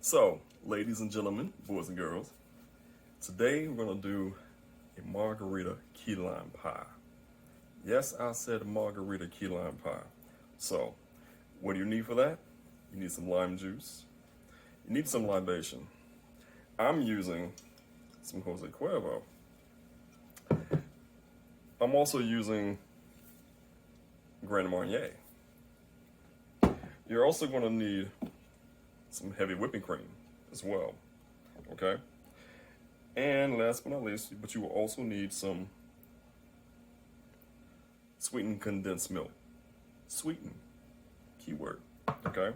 So, ladies and gentlemen, boys and girls, today we're gonna do a Margarita Key Lime Pie. Yes, I said Margarita Key Lime Pie. So, what do you need for that? You need some lime juice. You need some libation. I'm using some Jose Cuervo. I'm also using Grand Marnier. You're also gonna need some heavy whipping cream as well, okay? And last but not least, but you will also need some sweetened condensed milk. Sweeten, keyword, okay?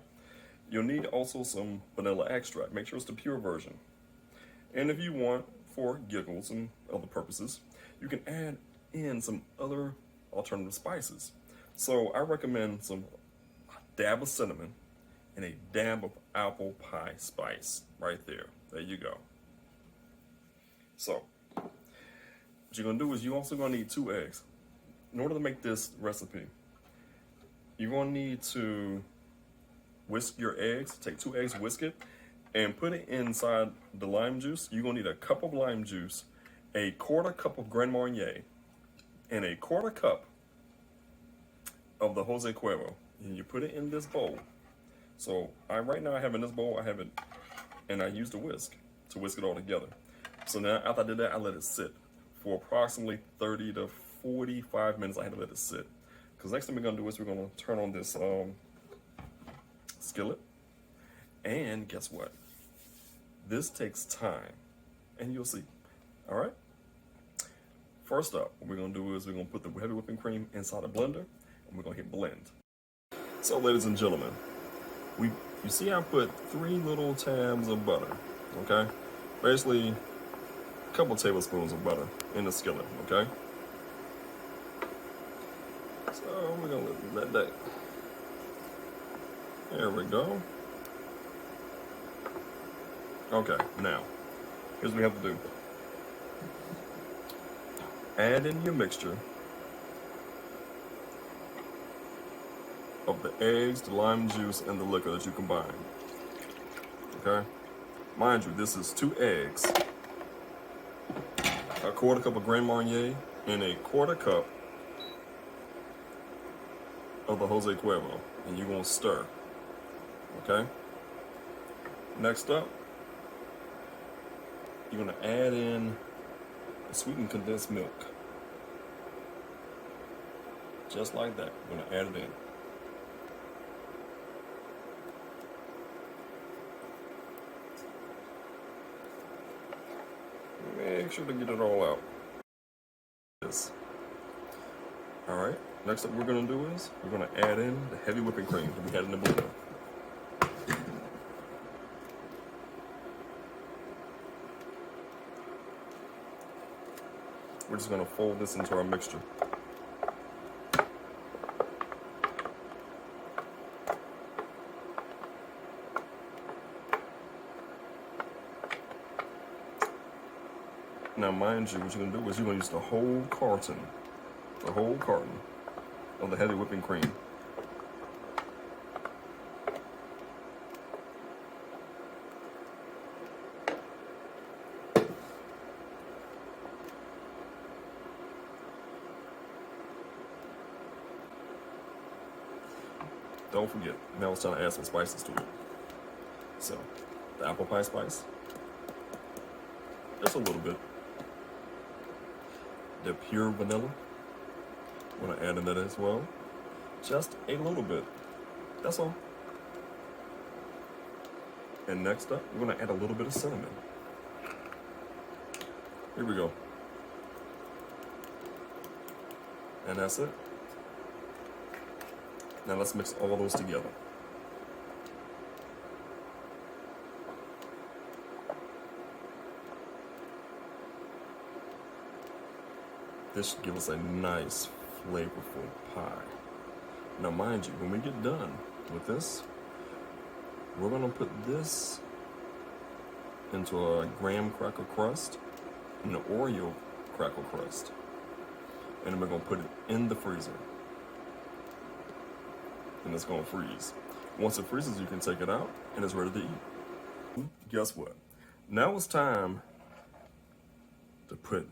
You'll need also some vanilla extract. Make sure it's the pure version. And if you want, for giggles and other purposes, you can add in some other alternative spices. So I recommend some dab of cinnamon and a dab of apple pie spice right there. There you go. So, what you're gonna do is you're also gonna need 2 eggs. In order to make this recipe, you're gonna need to whisk your eggs, take 2 eggs, whisk it, and put it inside the lime juice. You're gonna need a cup of lime juice, a 1/4 cup of Grand Marnier, and a 1/4 cup of the Jose Cuervo. And you put it in this bowl. So right now I have in this bowl, I have it, and I used a whisk to whisk it all together. So now after I did that, I let it sit for approximately 30 to 45 minutes. I had to let it sit. Because next thing we're gonna do is we're gonna turn on this skillet. And guess what? This takes time, and you'll see. All right? First up, what we're gonna do is we're gonna put the heavy whipping cream inside a blender, and we're gonna hit blend. So ladies and gentlemen, you see I put 3 little tabs of butter, okay? Basically, a couple tablespoons of butter in the skillet, okay? So we're gonna let that, there we go. Okay, now, here's what we have to do. Add in your mixture of the eggs, the lime juice, and the liquor that you combine. Okay? Mind you, this is 2 eggs, a 1/4 cup of Grand Marnier, and a 1/4 cup of the Jose Cuervo. And you're gonna stir. Okay? Next up, you're gonna add in the sweetened condensed milk. Just like that. You're gonna add it in. Make sure to get it all out. Alright, next up what we're going to do is we're going to add in the heavy whipping cream that we had in the blender. We're just going to fold this into our mixture. Now, mind you, what you're gonna do is you're gonna use the whole carton of the heavy whipping cream. Don't forget, now it's time to add some spices to it. So, the apple pie spice, just a little bit. The pure vanilla, I'm gonna add in that as well. Just a little bit, that's all. And next up, we're gonna add a little bit of cinnamon. Here we go. And that's it. Now let's mix all those together. This should give us a nice, flavorful pie. Now mind you, when we get done with this, we're gonna put this into a graham cracker crust and an Oreo cracker crust. And then we're gonna put it in the freezer. And it's gonna freeze. Once it freezes, you can take it out and it's ready to eat. Guess what? Now it's time to put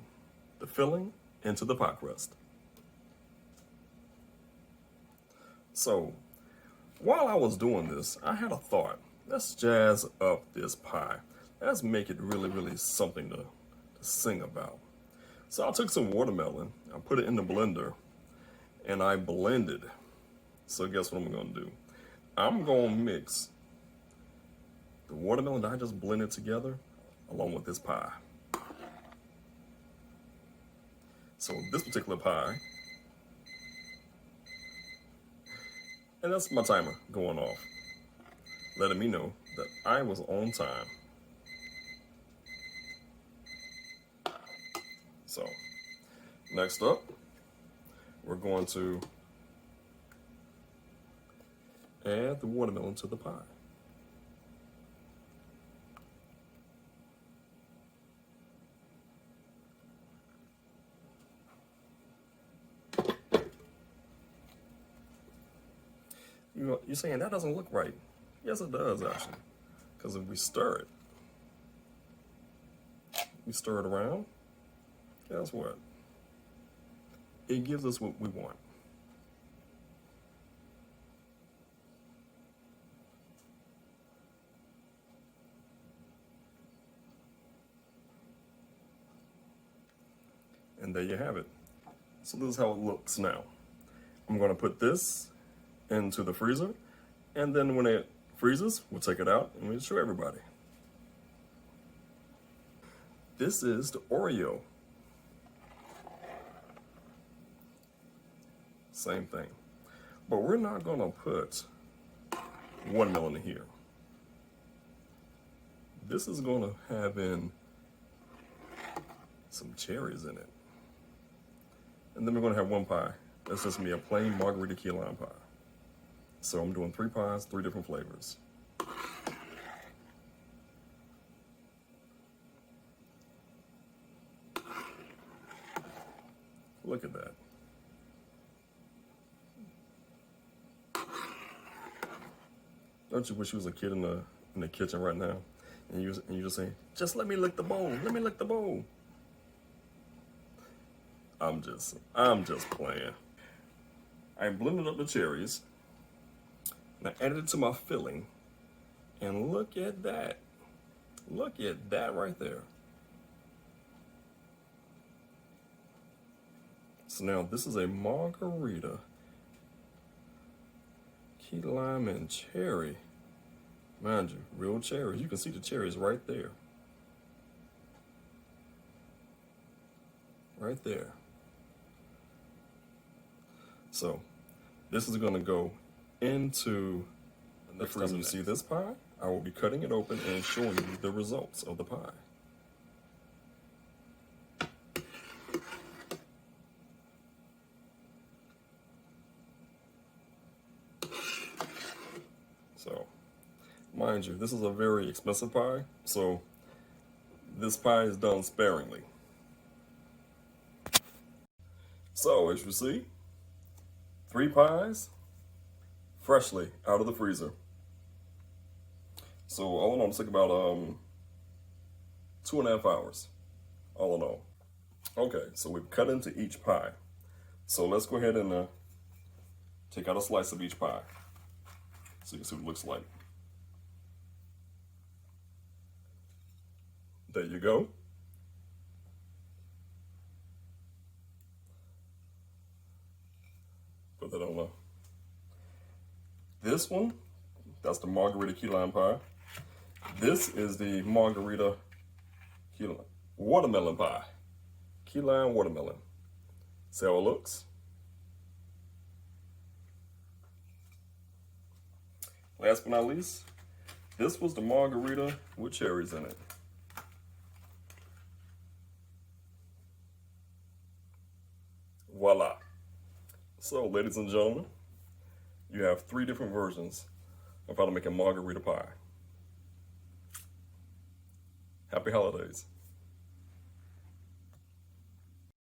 the filling into the pie crust. So, while I was doing this, I had a thought. Let's jazz up this pie. Let's make it really, really something to sing about. So I took some watermelon, I put it in the blender, and I blended. So guess what I'm gonna do? I'm gonna mix the watermelon that I just blended together along with this pie. So this particular pie, and that's my timer going off, letting me know that I was on time. So next up, we're going to add the watermelon to the pie. You're saying that doesn't look right. Yes, it does actually. Because if we stir it around, guess what? It gives us what we want. And there you have it. So this is how it looks now. I'm going to put this into the freezer, and then when it freezes, we'll take it out and we'll show everybody. This is the Oreo. Same thing. But we're not going to put watermelon in here. This is going to have in some cherries in it. And then we're going to have one pie. That's just me, a plain Margarita Key Lime Pie. So I'm doing 3 pies, 3 different flavors. Look at that. Don't you wish you was a kid in the kitchen right now? And you just saying, just let me lick the bowl, let me lick the bowl. I'm just playing. I blended up the cherries, and I added it to my filling, and look at that. Look at that right there. So now this is a Margarita Key Lime and Cherry. Mind you, real cherries. You can see the cherries right there. Right there. So this is going to go into the freezer. Next time you see this pie, I will be cutting it open and showing you the results of the pie. So, mind you, this is a very expensive pie, so this pie is done sparingly. So, as you see, 3 pies, freshly out of the freezer. So all in all, it's like about 2.5 hours, all in all. Okay, so we've cut into each pie. So let's go ahead and take out a slice of each pie, so you can see what it looks like. There you go. Put that on this one, that's the Margarita Key Lime Pie. This is the Margarita Key Lime Watermelon Pie. Key Lime Watermelon. See how it looks? Last but not least, this was the Margarita with cherries in it. Voila. So, ladies and gentlemen, you have 3 different versions of how to make a margarita pie. Happy holidays.